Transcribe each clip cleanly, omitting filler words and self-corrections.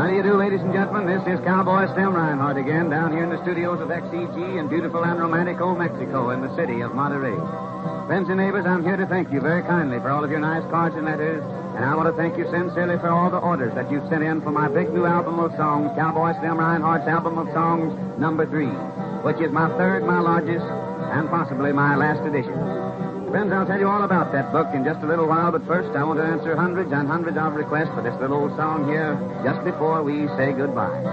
How do you do, ladies and gentlemen? This is Cowboy Slim Rinehart again, down here in the studios of XEG in beautiful and romantic old Mexico in the city of Monterey. Friends and neighbors, I'm here to thank you very kindly for all of your nice cards and letters, and I want to thank you sincerely for all the orders that you've sent in for my big new album of songs, Cowboy Slim Rinehart's album of songs, number 3, which is my third, my largest, and possibly my last edition. Friends, I'll tell you all about that book in just a little while, but first I want to answer hundreds and hundreds of requests for this little old song here just before we say goodbye.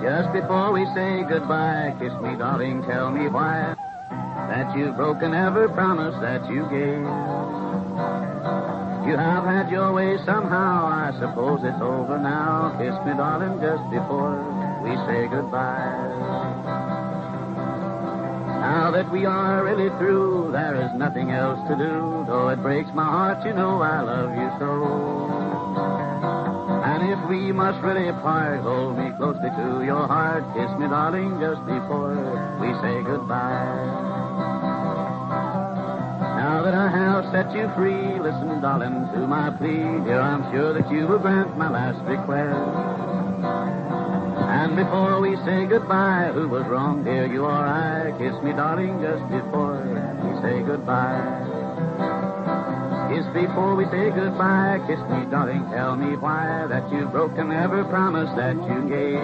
Just before we say goodbye, kiss me, darling, tell me why that you've broken every promise that you gave. You have had your way somehow, I suppose it's over now. Kiss me, darling, just before we say goodbye. Now that we are really through, there is nothing else to do. Though it breaks my heart, you know I love you so. And if we must really part, hold me closely to your heart. Kiss me, darling, just before we say goodbye. Now that I have set you free, listen, darling, to my plea. Dear, I'm sure that you will grant my last request. And before we say goodbye, who was wrong, dear, you or I? Kiss me, darling, just before we say goodbye. Kiss before we say goodbye. Kiss me, darling, tell me why that you've broken every promise that you gave.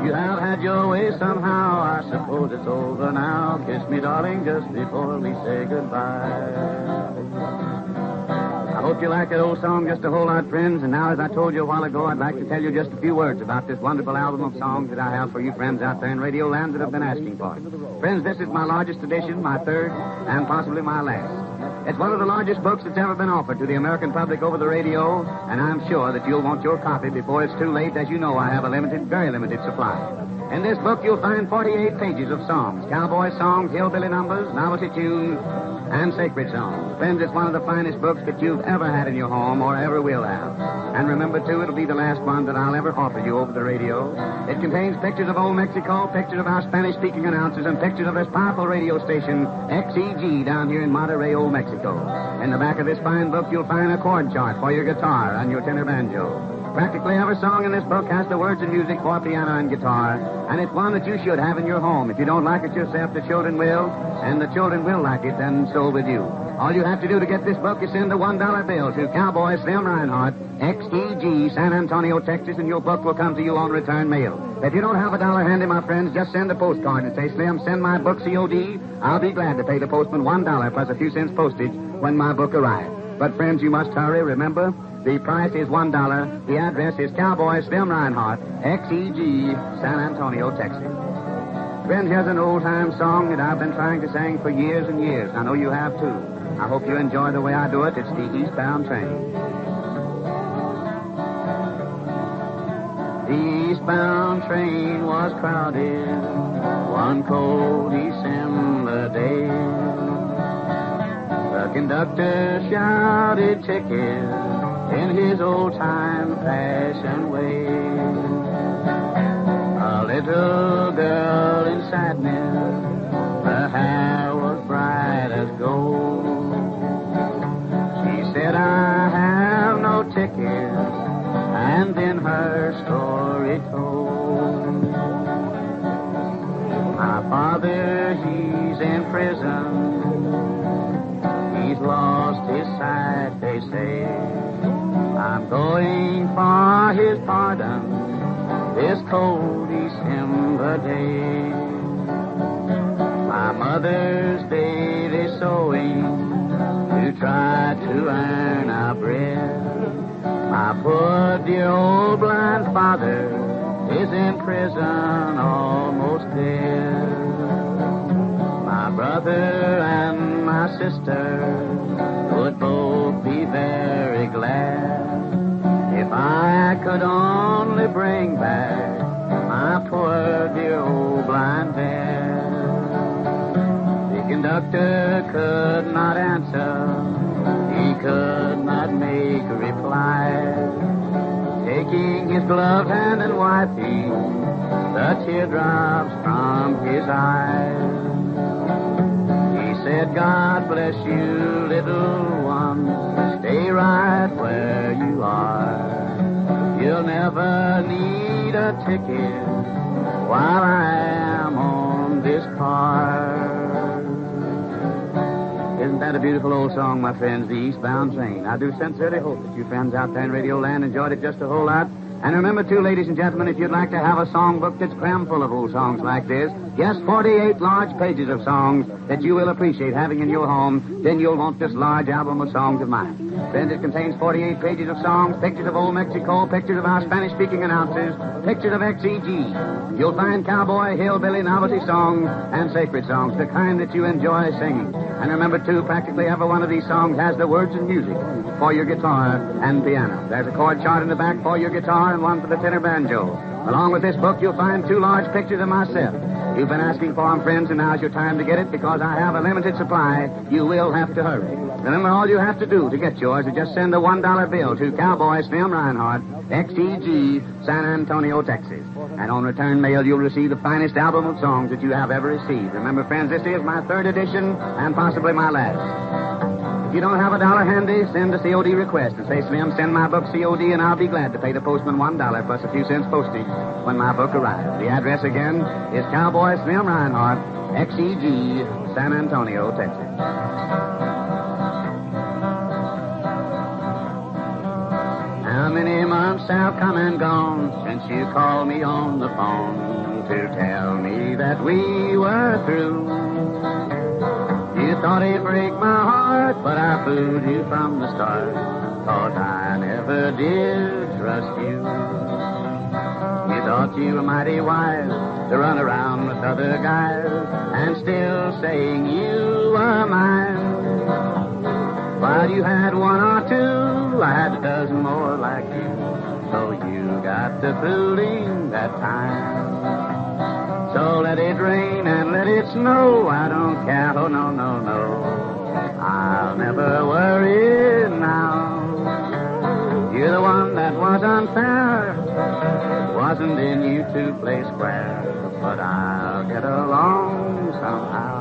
You have had your way somehow, I suppose it's over now. Kiss me, darling, just before we say goodbye. I hope you like that old song just a whole lot, friends. And now, as I told you a while ago, I'd like to tell you just a few words about this wonderful album of songs that I have for you friends out there in Radio Land that have been asking for it. Friends, this is my largest edition, my third, and possibly my last. It's one of the largest books that's ever been offered to the American public over the radio, and I'm sure that you'll want your copy before it's too late. As you know, I have a limited, very limited supply. In this book, you'll find 48 pages of songs, cowboy songs, hillbilly numbers, novelty tunes, and sacred songs. Friends, it's one of the finest books that you've ever had in your home or ever will have. And remember, too, it'll be the last one that I'll ever offer you over the radio. It contains pictures of old Mexico, pictures of our Spanish-speaking announcers, and pictures of this powerful radio station, XEG, down here in Monterey, old Mexico. In the back of this fine book, you'll find a chord chart for your guitar and your tenor banjo. Practically every song in this book has the words and music for piano and guitar, and it's one that you should have in your home. If you don't like it yourself, the children will, and the children will like it, and so will you. All you have to do to get this book is send a $1 bill to Cowboy Slim Rinehart, XEG, San Antonio, Texas, and your book will come to you on return mail. If you don't have a dollar handy, my friends, just send a postcard and say, Slim, send my book COD. I'll be glad to pay the postman $1 plus a few cents postage when my book arrives. But, friends, you must hurry, remember? The price is $1. The address is Cowboy Slim Rinehart, XEG, San Antonio, Texas. Friends, here's an old-time song that I've been trying to sing for years and years. I know you have, too. I hope you enjoy the way I do it. It's the Eastbound Train. The eastbound train was crowded one cold December day. The conductor shouted tickets in his old-time fashion way. A little girl in sadness, her hair was bright as gold. She said, I have no ticket, and then her story told. My father, he's in prison. He's lost his sight, they say. I'm going for his pardon this cold December day. My mother's daily sewing to try to earn our bread. My poor dear old blind father is in prison almost dead. My brother and my sister would both be very glad if I could only bring back my poor dear old blind dad. The conductor could not answer, he could not make a reply, taking his gloved hand and wiping the teardrops from his eyes. He said, God bless you, little right where you are. You'll never need a ticket while I am on this car. Isn't that a beautiful old song, my friends, The Eastbound Train? I do sincerely hope that you friends out there in Radio Land enjoyed it just a whole lot. And remember, too, ladies and gentlemen, if you'd like to have a songbook that's crammed full of old songs like this, yes, 48 large pages of songs that you will appreciate having in your home, then you'll want this large album of songs of mine. Friends, it contains 48 pages of songs, pictures of old Mexico, pictures of our Spanish-speaking announcers, pictures of XEG. You'll find cowboy, hillbilly, novelty songs, and sacred songs, the kind that you enjoy singing. And remember, too, practically every one of these songs has the words and music for your guitar and piano. There's a chord chart in the back for your guitar and one for the tenor banjo. Along with this book, you'll find 2 large pictures of myself. You've been asking for them, friends, and now's your time to get it because I have a limited supply. You will have to hurry. Remember, all you have to do to get yours is just send a $1 bill to Cowboy Slim Rinehart, XEG, San Antonio, Texas. And on return mail, you'll receive the finest album of songs that you have ever received. Remember, friends, this is my 3rd edition and possibly my last. If you don't have a dollar handy, send a COD request and say, Slim, send my book COD, and I'll be glad to pay the postman $1 plus a few cents postage when my book arrives. The address again is Cowboy Slim Rinehart, XEG, San Antonio, Texas. How many months have come and gone since you called me on the phone to tell me that we were through? You thought it'd break my heart, but I fooled you from the start, 'cause I never did trust you. You thought you were mighty wise to run around with other guys and still saying you were mine. While you had 1 or 2, I had a dozen more like you, so you got to fooling that time. So let it rain and let it snow, I don't care, oh no, no, no. I'll never worry now. You're the one that was unfair. It wasn't in you to play square, but I'll get along somehow.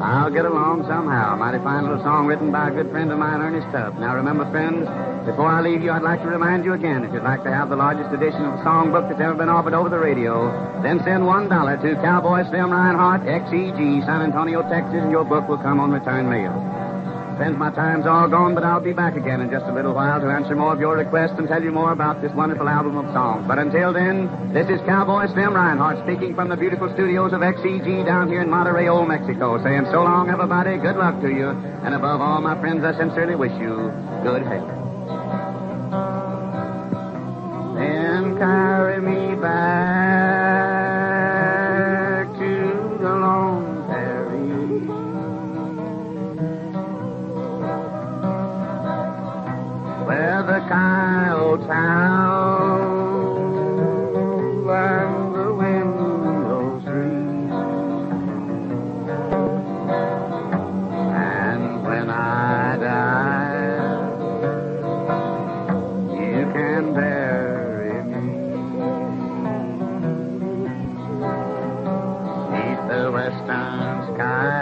I'll get along somehow. Mighty fine little song written by a good friend of mine, Ernest Tubb. Now remember, friends, before I leave you, I'd like to remind you again, if you'd like to have the largest edition of a songbook that's ever been offered over the radio, then send $1 to Cowboy Slim Rinehart, XEG, San Antonio, Texas, and your book will come on return mail. Friends, my time's all gone, but I'll be back again in just a little while to answer more of your requests and tell you more about this wonderful album of songs. But until then, this is Cowboy Slim Rinehart speaking from the beautiful studios of XEG down here in Monterrey, Old Mexico, saying so long, everybody, good luck to you, and above all, my friends, I sincerely wish you good health. Then carry me back to the Lone Prairie, where the coyotes howl and the wind blows free. And when I die, you can bury me neath the western sky.